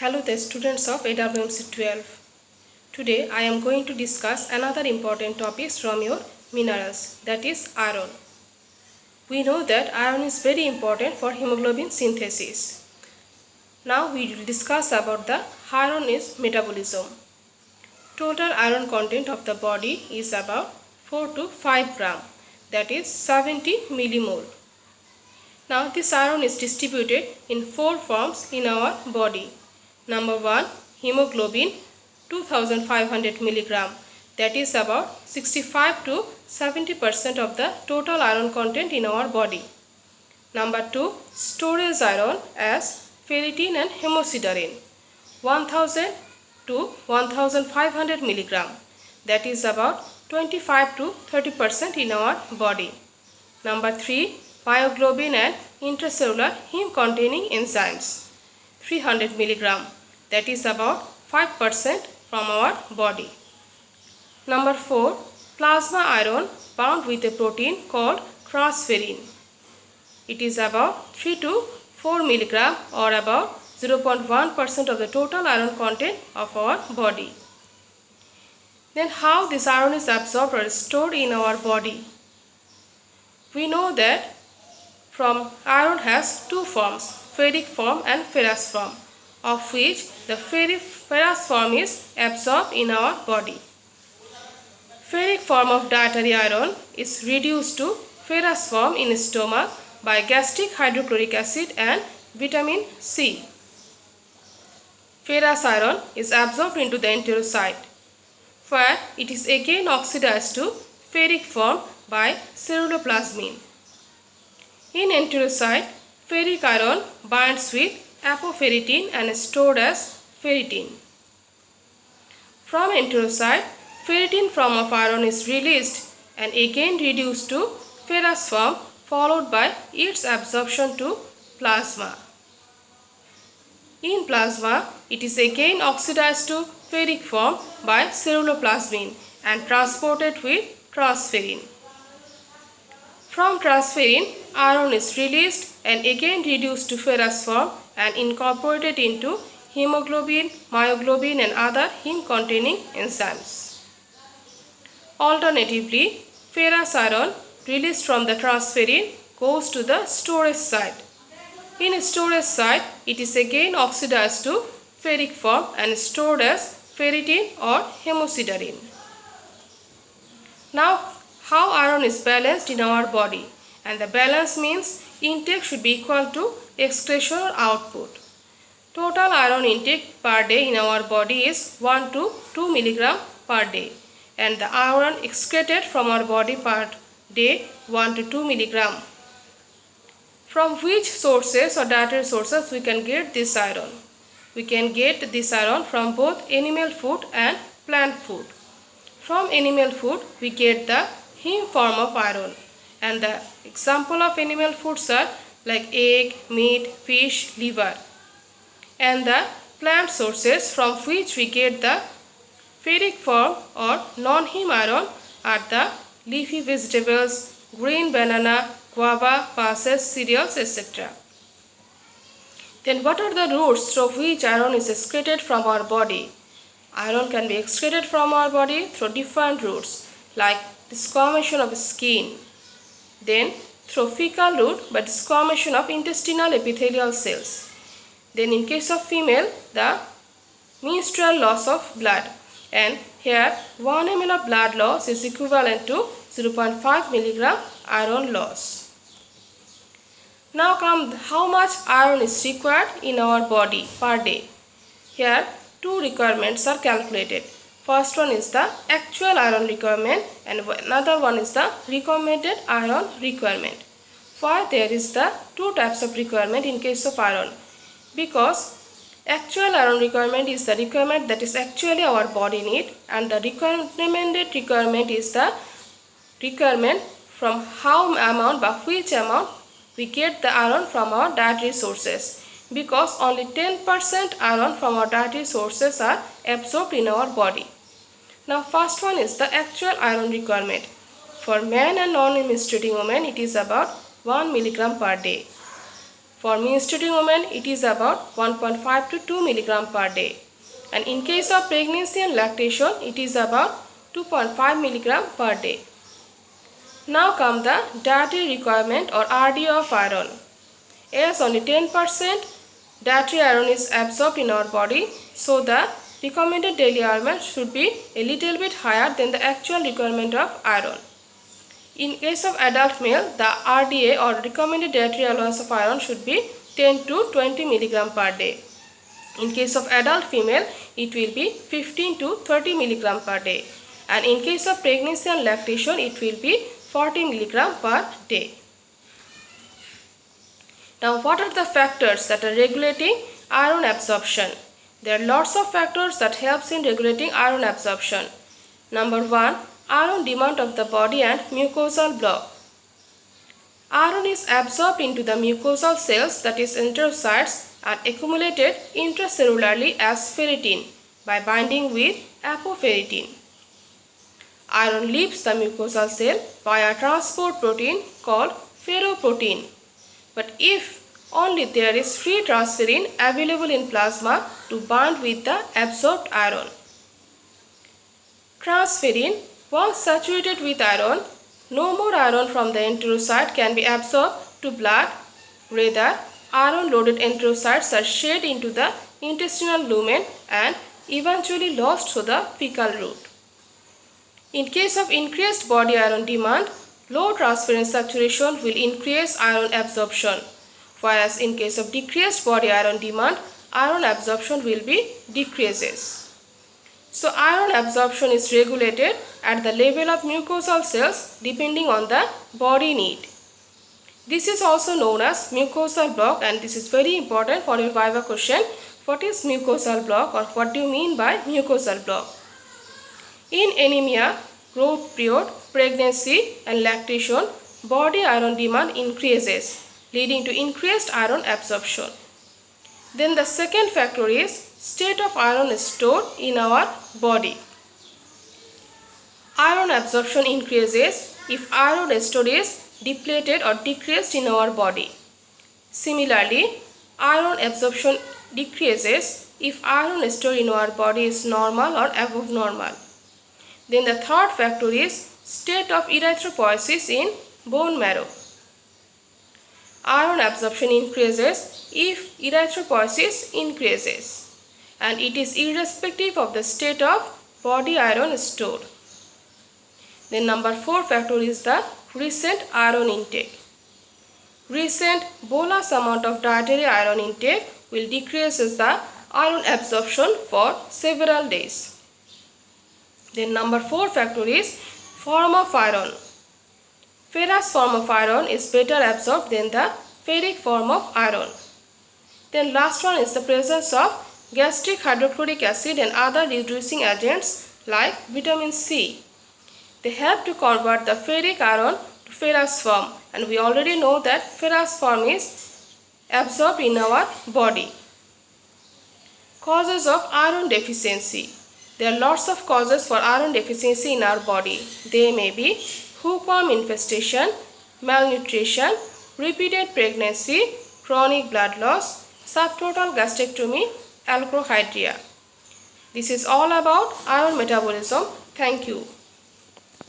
Hello the students of AWMC 12. Today I am going to discuss another important topic from your minerals, that is iron. We know that iron is very important for hemoglobin synthesis. Now we will discuss about the iron is metabolism. Total iron content of the body is about 4 to 5 gram, that is 70 millimole. Now this iron is distributed in 4 forms in our body. Number 1, hemoglobin 2500 milligram, that is about 65 to 70% of the total iron content in our body. Number 2, storage iron as ferritin and hemosiderin 1000 to 1500 milligram, that is about 25 to 30% in our body. Number 3, myoglobin and intracellular heme containing enzymes 300 milligram, that is about 5% from our body. Number 4, plasma iron bound with a protein called transferrin. It is about 3 to 4 milligram or about 0.1% of the total iron content of our body. Then how this iron is absorbed or stored in our body? We know that iron has two forms, ferric form and ferrous form, of which the ferrous form is absorbed in our body. Ferric form of dietary iron is reduced to ferrous form in stomach by gastric hydrochloric acid and vitamin C. Ferrous iron is absorbed into the enterocyte, where it is again oxidized to ferric form by ceruloplasmin. In enterocyte, ferric iron binds with apoferritin and is stored as ferritin. From enterocyte, ferritin form of iron is released and again reduced to ferrous form, followed by its absorption to plasma. In plasma, it is again oxidized to ferric form by ceruloplasmin and transported with transferrin. From transferrin, iron is released and again reduced to ferrous form and incorporated into hemoglobin, myoglobin and other heme-containing enzymes. Alternatively, ferrous iron released from the transferrin goes to the storage site. In storage site, it is again oxidized to ferric form and stored as ferritin or hemosiderin. Now, how iron is balanced in our body, and the balance means intake should be equal to excretion or output. Total iron intake per day in our body is 1 to 2 milligram per day, and the iron excreted from our body per day 1 to 2 milligram. From which sources or dietary sources we can get this iron? We can get this iron from both animal food and plant food. From animal food we get the heme form of iron, and the example of animal foods are like egg, meat, fish, liver. And the plant sources from which we get the ferric form or non-heme iron are the leafy vegetables, green banana, guava, pulses, cereals, etc. Then what are the routes through which iron is excreted from our body? Iron can be excreted from our body through different routes, like desquamation of skin, then through fecal route by desquamation of intestinal epithelial cells. Then in case of female, the menstrual loss of blood, and here 1 ml of blood loss is equivalent to 0.5 milligram iron loss. Now come how much iron is required in our body per day. Here two requirements are calculated. First one is the actual iron requirement and another one is the recommended iron requirement. Why there is the two types of requirement in case of iron? Because actual iron requirement is the requirement that is actually our body need, and the recommended requirement is the requirement from how amount, by which amount we get the iron from our dietary sources, because only 10% iron from our dietary sources are absorbed in our body. Now first one is the actual iron requirement. For men and non-menstruating women it is about 1 milligram per day. For menstruating women, it is about 1.5 to 2 milligram per day. And in case of pregnancy and lactation, it is about 2.5 milligram per day. Now come the dietary requirement or RDA of iron. As only 10% dietary iron is absorbed in our body, so the recommended daily iron should be a little bit higher than the actual requirement of iron. In case of adult male, the RDA or recommended dietary allowance of iron should be 10 to 20 milligram per day. In case of adult female, it will be 15 to 30 milligram per day. And in case of pregnancy and lactation, it will be 40 milligram per day. Now, what are the factors that are regulating iron absorption? There are lots of factors that helps in regulating iron absorption. Number 1, iron demand of the body and mucosal block. Iron is absorbed into the mucosal cells, that is enterocytes, and accumulated intracellularly as ferritin by binding with apoferritin. Iron leaves the mucosal cell via transport protein called ferroprotein. But if only there is free transferrin available in plasma to bind with the absorbed iron. Transferrin, once saturated with iron, no more iron from the enterocyte can be absorbed to blood. Rather, iron-loaded enterocytes are shed into the intestinal lumen and eventually lost through the fecal route. In case of increased body iron demand, low transferrin saturation will increase iron absorption, whereas in case of decreased body iron demand, iron absorption will be decreases. So iron absorption is regulated at the level of mucosal cells depending on the body need. This is also known as mucosal block, and this is very important for your Viva question. What is mucosal block, or what do you mean by mucosal block? In anemia, growth period, pregnancy and lactation, body iron demand increases, leading to increased iron absorption. Then the second factor is state of iron stored in our body. Iron absorption increases if iron stored is depleted or decreased in our body. Similarly, iron absorption decreases if iron stored in our body is normal or above normal. Then the third factor is state of erythropoiesis in bone marrow. Iron absorption increases if erythropoiesis increases, and it is irrespective of the state of body iron stored. Then number 4 factor is the recent iron intake. Recent bolus amount of dietary iron intake will decrease the iron absorption for several days. Then number 4 factor is form of iron. Ferrous form of iron is better absorbed than the ferric form of iron. Then last one is the presence of gastric hydrochloric acid and other reducing agents like vitamin C. They help to convert the ferric iron to ferrous form, and we already know that ferrous form is absorbed in our body. Causes of iron deficiency. There are lots of causes for iron deficiency in our body. They may be hookworm infestation, malnutrition, repeated pregnancy, chronic blood loss, subtotal gastrectomy, alcohydria. This is all about iron metabolism. Thank you.